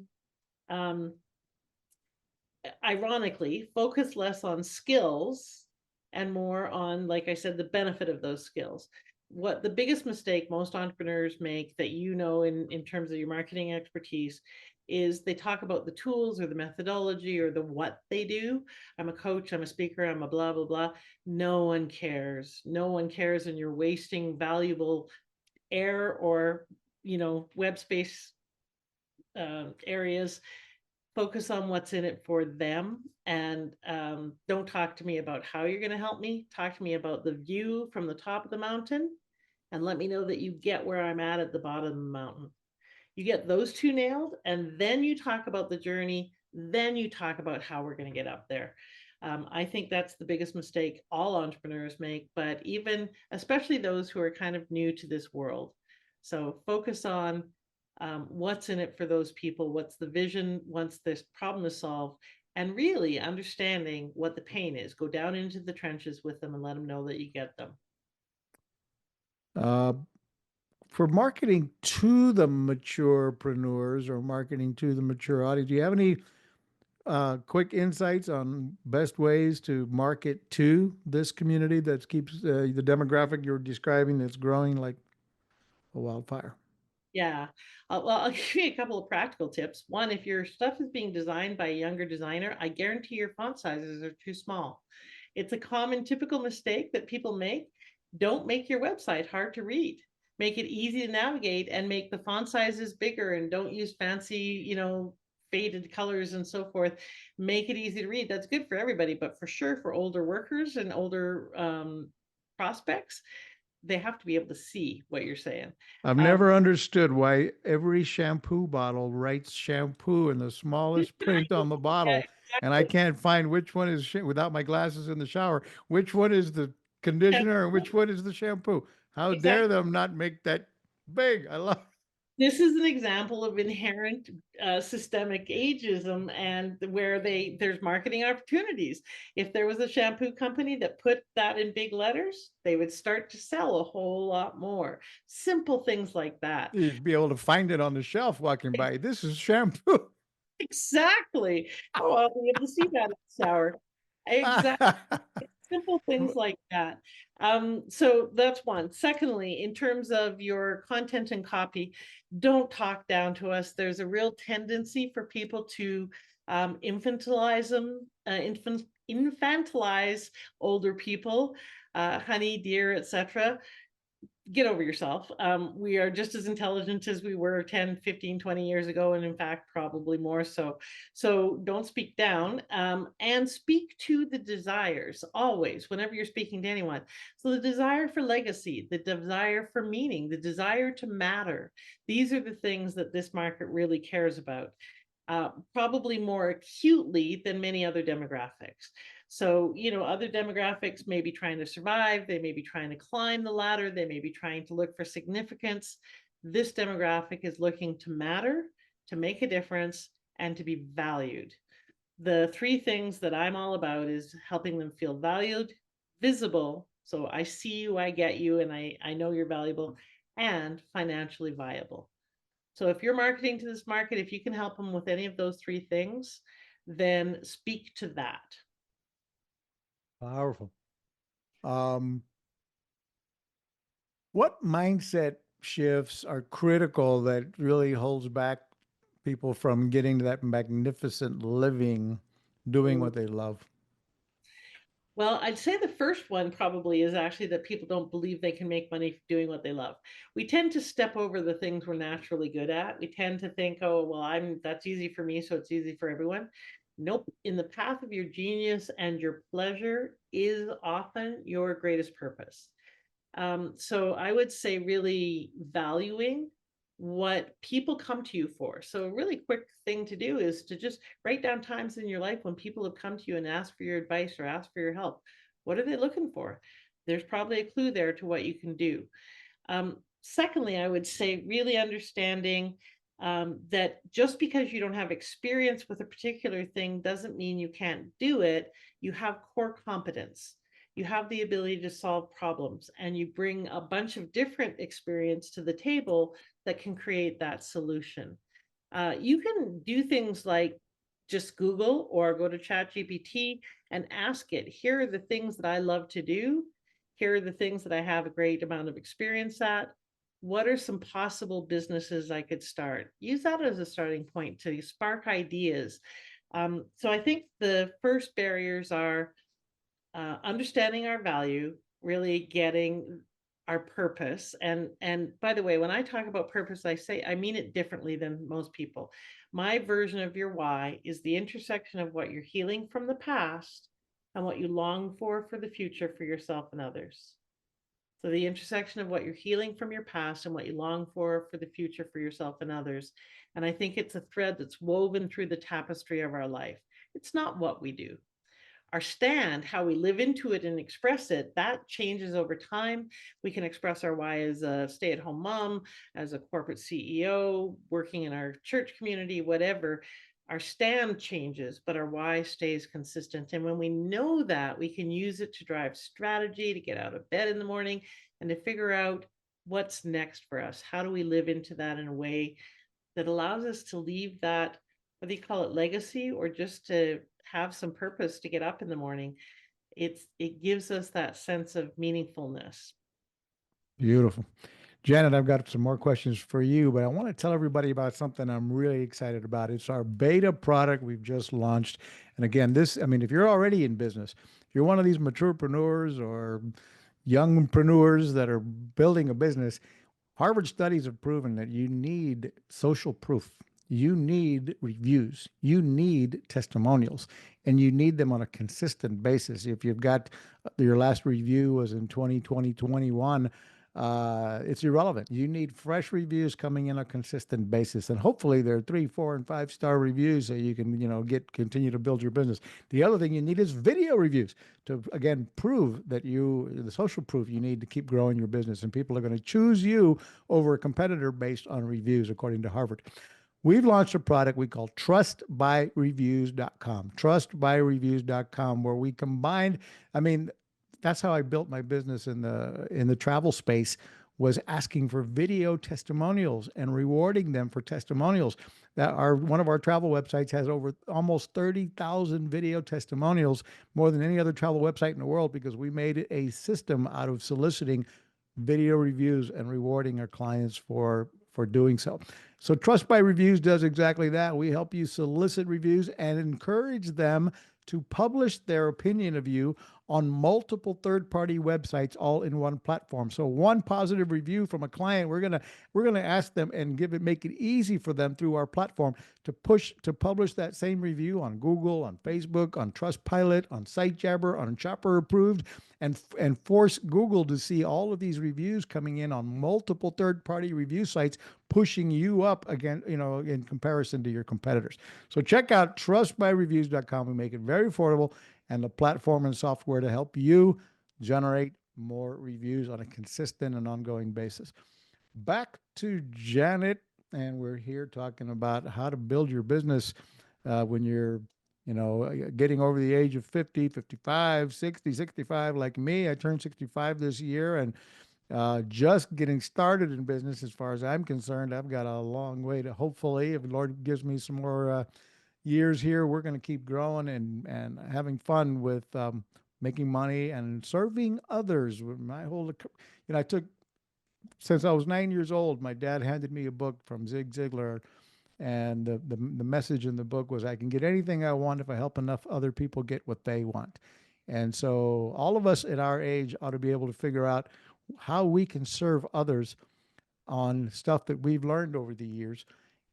ironically, focus less on skills and more on, like I said, the benefit of those skills. What the biggest mistake most entrepreneurs make that in terms of your marketing expertise is they talk about the tools or the methodology or the what they do. I'm a coach, I'm a speaker, I'm a blah, blah, blah. No one cares. No one cares, and you're wasting valuable air or, web space areas. Focus on what's in it for them, and don't talk to me about how you're going to help me. Talk to me about the view from the top of the mountain, and let me know that you get where I'm at the bottom of the mountain. You get those two nailed, and then you talk about the journey. Then you talk about how we're going to get up there. I think that's the biggest mistake all entrepreneurs make, but especially those who are kind of new to this world. So focus on what's in it for those people, what's the vision once this problem is solved, and really understanding what the pain is. Go down into the trenches with them and let them know that you get them. For marketing to the maturepreneurs or marketing to the mature audience, do you have any quick insights on best ways to market to this community that keeps the demographic you're describing that's growing like a wildfire? Yeah. Well, I'll give you a couple of practical tips. One, if your stuff is being designed by a younger designer, I guarantee your font sizes are too small. It's a common typical mistake that people make. Don't make your website hard to read. Make it easy to navigate and make the font sizes bigger, and don't use fancy, faded colors and so forth. Make it easy to read. That's good for everybody, but for sure for older workers and older prospects, they have to be able to see what you're saying. I've never understood why every shampoo bottle writes shampoo in the smallest print on the bottle, and I can't find which one is without my glasses in the shower, which one is the conditioner and which one is the shampoo. How dare them not make that big? I love This is an example of inherent systemic ageism, and where there's marketing opportunities. If there was a shampoo company that put that in big letters, they would start to sell a whole lot more. Simple things like that. You'd be able to find it on the shelf walking by. This is shampoo. Exactly. Oh, I'll be able to see that in the shower. Exactly. Simple things like that. So that's one. Secondly, in terms of your content and copy, don't talk down to us. There's a real tendency for people to infantilize them, infantilize older people, honey, dear, etc. Get over yourself. We are just as intelligent as we were 10, 15, 20 years ago, and in fact, probably more so. So don't speak down, and speak to the desires always, whenever you're speaking to anyone. So the desire for legacy, the desire for meaning, the desire to matter. These are the things that this market really cares about, probably more acutely than many other demographics. So, other demographics may be trying to survive. They may be trying to climb the ladder. They may be trying to look for significance. This demographic is looking to matter, to make a difference, and to be valued. The three things that I'm all about is helping them feel valued, visible. So I see you, I get you, and I know you're valuable, and financially viable. So if you're marketing to this market, if you can help them with any of those three things, then speak to that. Powerful. What mindset shifts are critical that really holds back people from getting to that magnificent living, doing what they love? Well, I'd say the first one probably is actually that people don't believe they can make money doing what they love. We tend to step over the things we're naturally good at. We tend to think, oh, well, that's easy for me, so it's easy for everyone. Nope. In the path of your genius and your pleasure is often your greatest purpose. So I would say really valuing what people come to you for. So a really quick thing to do is to just write down times in your life when people have come to you and asked for your advice or asked for your help. What are they looking for? There's probably a clue there to what you can do. Secondly, I would say really understanding that just because you don't have experience with a particular thing doesn't mean you can't do it. You have core competence. You have the ability to solve problems, and you bring a bunch of different experience to the table that can create that solution. You can do things like just Google or go to ChatGPT and ask it, here are the things that I love to do. Here are the things that I have a great amount of experience at. What are some possible businesses I could start? Use that as a starting point to spark ideas. So I think the first barriers are understanding our value, really getting our purpose. And by the way, when I talk about purpose, I mean it differently than most people. My version of your why is the intersection of what you're healing from the past and what you long for the future for yourself and others. So the intersection of what you're healing from your past and what you long for the future for yourself and others. And I think it's a thread that's woven through the tapestry of our life. It's not what we do. Our stand, how we live into it and express it, that changes over time. We can express our why as a stay-at-home mom, as a corporate CEO, working in our church community, whatever. Our stand changes, but our why stays consistent. And when we know that, we can use it to drive strategy, to get out of bed in the morning, and to figure out what's next for us. How do we live into that in a way that allows us to leave that, whether you call it legacy or just to have some purpose to get up in the morning? It gives us that sense of meaningfulness. Beautiful. Janet, I've got some more questions for you, but I want to tell everybody about something I'm really excited about. It's our beta product we've just launched. And again, if you're already in business, if you're one of these maturepreneurs or youngpreneurs that are building a business, Harvard studies have proven that you need social proof. You need reviews. You need testimonials, and you need them on a consistent basis. If you've got your last review was in 2020, 21, it's irrelevant. You need fresh reviews coming in on a consistent basis, and hopefully they're 3, 4, and 5-star reviews so you can, continue to build your business. The other thing you need is video reviews to again prove that the social proof you need to keep growing your business, and people are going to choose you over a competitor based on reviews, according to Harvard. We've launched a product we call Trustbyreviewscom, Trustbyreviewscom, where we combined, that's how I built my business in the travel space, was asking for video testimonials and rewarding them for testimonials. One of our travel websites has over almost 30,000 video testimonials, more than any other travel website in the world, because we made it a system out of soliciting video reviews and rewarding our clients for doing so. So Trust by Reviews does exactly that. We help you solicit reviews and encourage them to publish their opinion of you on multiple third-party websites, all in one platform. So one positive review from a client, we're gonna ask them and make it easy for them through our platform to publish that same review on Google, on Facebook, on Trustpilot, on SiteJabber, on Chopper Approved, and force Google to see all of these reviews coming in on multiple third-party review sites, pushing you up again, in comparison to your competitors. So check out trustbyreviewscom. We make it very affordable, and the platform and software to help you generate more reviews on a consistent and ongoing basis. Back to Janet, and we're here talking about how to build your business when you're, getting over the age of 50, 55, 60, 65, like me. I turned 65 this year, and just getting started in business. As far as I'm concerned, I've got a long way to, hopefully, if the Lord gives me some more years here, we're going to keep growing and having fun with making money and serving others. Since I was 9 years old, my dad handed me a book from Zig Ziglar, and the message in the book was, I can get anything I want if I help enough other people get what they want. And so all of us at our age ought to be able to figure out how we can serve others on stuff that we've learned over the years.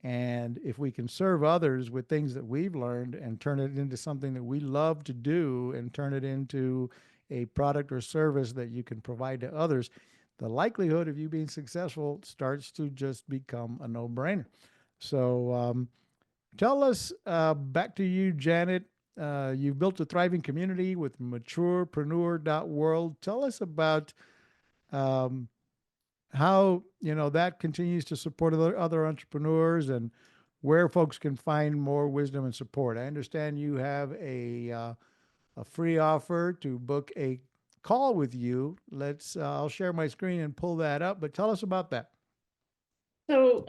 And if we can serve others with things that we've learned and turn it into something that we love to do and turn it into a product or service that you can provide to others, the likelihood of you being successful starts to just become a no-brainer. So tell us, back to you, Jannette. You've built a thriving community with MaturePreneur.world. Tell us about um, how that continues to support other entrepreneurs and where folks can find more wisdom and support. I understand you have a free offer to book a call with you. I'll share my screen and pull that up, but tell us about that. So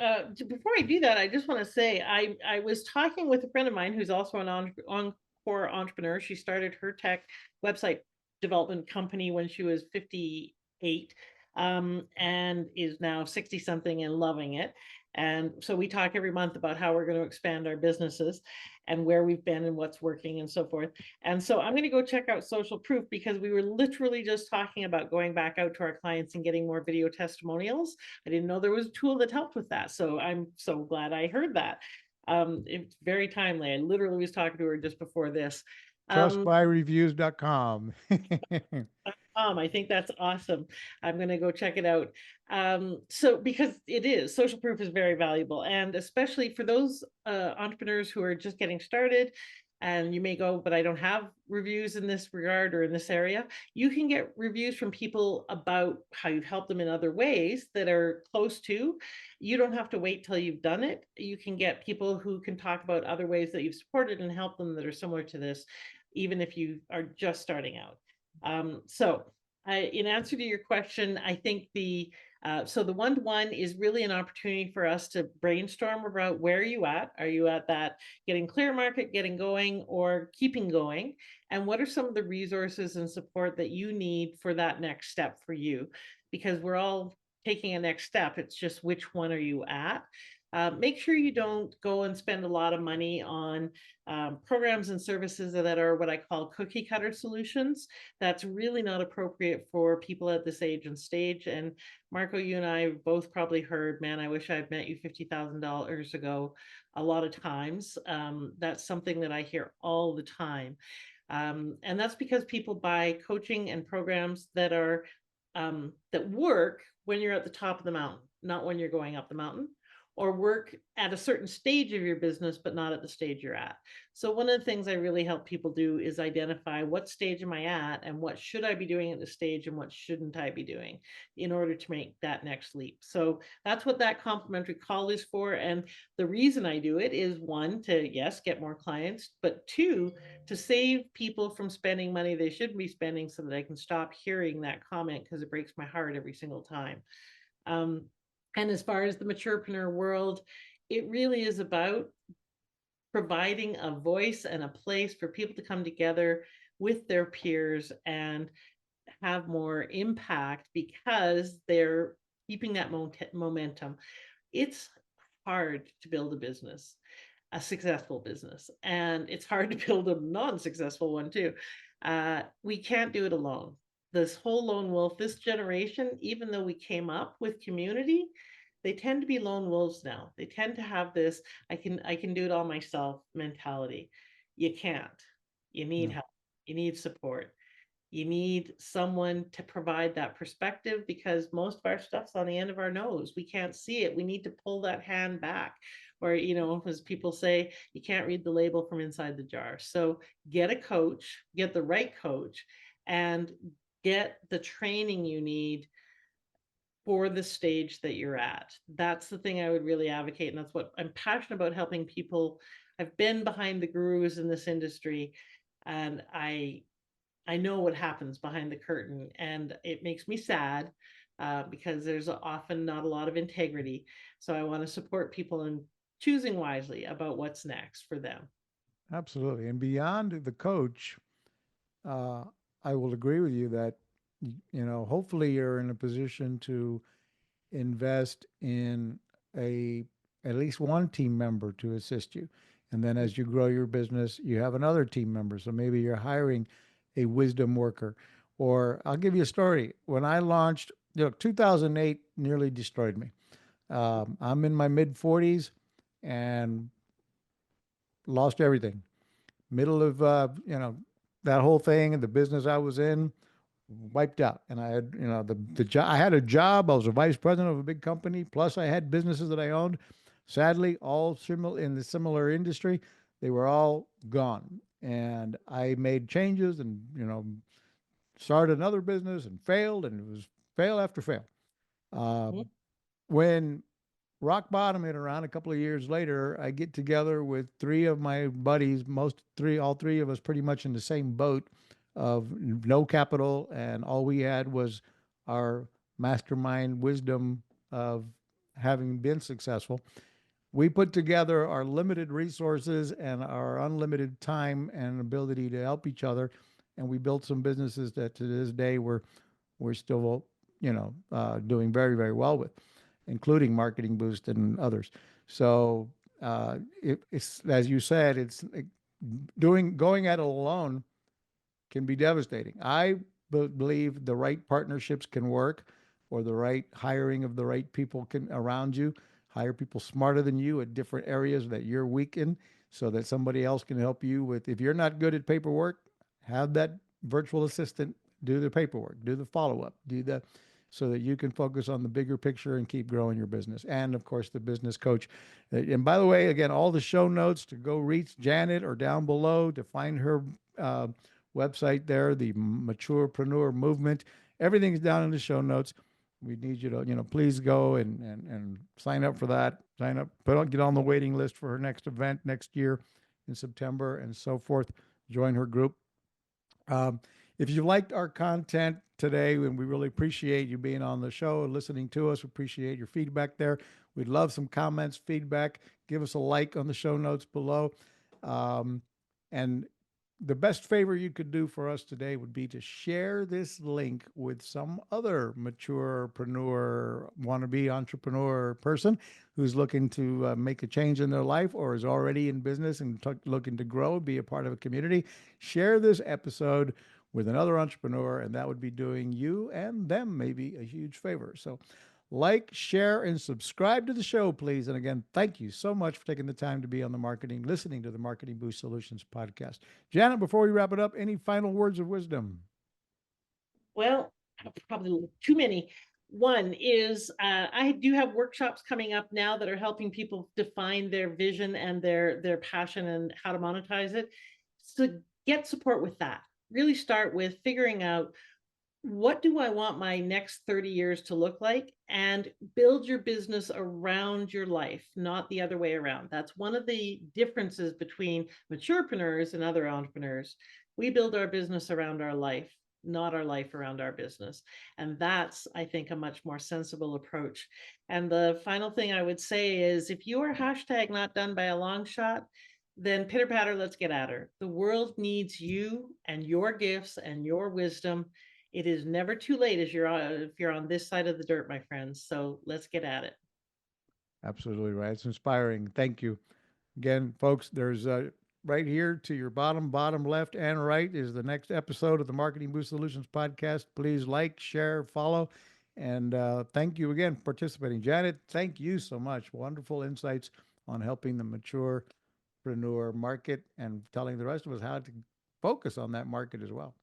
before I do that, I just want to say I was talking with a friend of mine who's also an encore entrepreneur. She started her tech website development company when she was 58, and is now 60 something and loving it. And so we talk every month about how we're going to expand our businesses and where we've been and what's working and so forth. And so I'm going to go check out Social Proof, because we were literally just talking about going back out to our clients and getting more video testimonials. I didn't know there was a tool that helped with that. So I'm so glad I heard that. It's very timely. I literally was talking to her just before this. Trustbyreviewscom. I think that's awesome. I'm going to go check it out. So because social proof is very valuable, and especially for those entrepreneurs who are just getting started, and you may go, but I don't have reviews in this regard or in this area. You can get reviews from people about how you've helped them in other ways that are close to. You don't have to wait till you've done it. You can get people who can talk about other ways that you've supported and helped them that are similar to this, even if you are just starting out. In answer to your question, I think the one-to-one is really an opportunity for us to brainstorm about where are you at? Are you at that getting clear market, getting going, or keeping going? And what are some of the resources and support that you need for that next step for you? Because we're all taking a next step. It's just which one are you at? Make sure you don't go and spend a lot of money on programs and services that are what I call cookie cutter solutions. That's really not appropriate for people at this age and stage. And Marco, you and I both probably heard, man, I wish I'd met you $50,000 ago a lot of times. That's something that I hear all the time. And that's because people buy coaching and programs that are that work when you're at the top of the mountain, not when you're going up the mountain, or work at a certain stage of your business, but not at the stage you're at. So one of the things I really help people do is identify what stage am I at and what should I be doing at this stage and what shouldn't I be doing in order to make that next leap. So that's what that complimentary call is for. And the reason I do it is, one, to, yes, get more clients, but two, to save people from spending money they shouldn't be spending so that I can stop hearing that comment, because it breaks my heart every single time. And as far as the Maturepreneur World, it really is about providing a voice and a place for people to come together with their peers and have more impact, because they're keeping that momentum. It's hard to build a business, a successful business, and it's hard to build a non-successful one too. We can't do it alone. This whole lone wolf, this generation, even though we came up with community, they tend to be lone wolves now. They tend to have this I can do it all myself mentality. You can't. You need help. You need support. You need someone to provide that perspective, because most of our stuff's on the end of our nose. We can't see it. We need to pull that hand back. Or, as people say, you can't read the label from inside the jar. So get a coach, get the right coach, and get the training you need for the stage that you're at. That's the thing I would really advocate. And that's what I'm passionate about, helping people. I've been behind the gurus in this industry, and I know what happens behind the curtain, and it makes me sad because there's often not a lot of integrity. So I want to support people in choosing wisely about what's next for them. Absolutely. And beyond the coach, I will agree with you that, hopefully you're in a position to invest in at least one team member to assist you. And then as you grow your business, you have another team member. So maybe you're hiring a wisdom worker. Or I'll give you a story. When I launched, 2008 nearly destroyed me. I'm in my mid 40s and lost everything. Middle of, that whole thing and the business I was in, wiped out. And I had, the job, I had a job. I was a vice president of a big company. Plus I had businesses that I owned. Sadly, all similar in the similar industry, they were all gone. And I made changes and, started another business and failed, and it was fail after fail. When rock bottom hit around a couple of years later, I get together with three of my buddies, all three of us pretty much in the same boat of no capital. And all we had was our mastermind wisdom of having been successful. We put together our limited resources and our unlimited time and ability to help each other. And we built some businesses that to this day we're still, doing very, very well with, including Marketing Boost and others. So it's, as you said, it's going at it alone can be devastating. I believe the right partnerships can work, or the right hiring of the right people around you. Hire people smarter than you at different areas that you're weak in, so that somebody else can help you with. If you're not good at paperwork, have that virtual assistant do the paperwork, do the follow-up, so that you can focus on the bigger picture and keep growing your business. And of course, the business coach. And by the way, again, all the show notes to go reach Jannette or down below to find her website there, the MaturePreneur Movement. Everything's down in the show notes. We need you to, please go and sign up for that. Sign up, get on the waiting list for her next event next year in September and so forth. Join her group. If you liked our content today, and we really appreciate you being on the show and listening to us, we appreciate your feedback there. We'd love some comments, feedback. Give us a like on the show notes below. And the best favor you could do for us today would be to share this link with some other maturepreneur, wannabe entrepreneur person who's looking to make a change in their life, or is already in business and looking to grow, be a part of a community. Share this episode with another entrepreneur, and that would be doing you and them maybe a huge favor. So like, share, and subscribe to the show, please. And again, thank you so much for taking the time to be on listening to the Marketing Boost Solutions podcast. Jannette, before we wrap it up, any final words of wisdom? Well, probably too many. One is I do have workshops coming up now that are helping people define their vision and their passion and how to monetize it. So get support with that. Really start with figuring out, what do I want my next 30 years to look like? And build your business around your life, not the other way around. That's one of the differences between maturepreneurs and other entrepreneurs. We build our business around our life, not our life around our business. And that's, I think, a much more sensible approach. And the final thing I would say is, if you are hashtag not done by a long shot, then pitter patter, let's get at her. The world needs you and your gifts and your wisdom. It is never too late if you're on this side of the dirt, my friends. So let's get at it. Absolutely right. It's inspiring. Thank you. Again, folks, there's right here to your bottom left and right is the next episode of the Marketing Boost Solutions podcast. Please like, share, follow, and thank you again for participating. Jannette, thank you so much. Wonderful insights on helping the maturepreneur market and telling the rest of us how to focus on that market as well.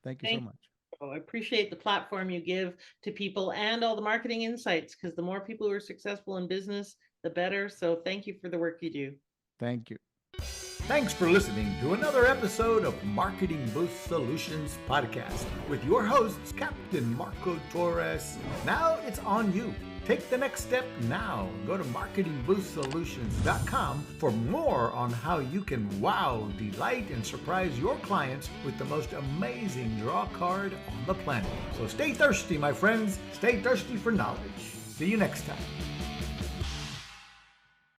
Thank you so much. I appreciate the platform you give to people and all the marketing insights, because the more people who are successful in business, the better. So thank you for the work you do. Thank you. Thanks for listening to another episode of Marketing Boost Solutions Podcast with your hosts, Captain Marco Torres. Now it's on you. Take the next step now. Go to marketingboostsolutions.com for more on how you can wow, delight, and surprise your clients with the most amazing draw card on the planet. So stay thirsty, my friends. Stay thirsty for knowledge. See you next time.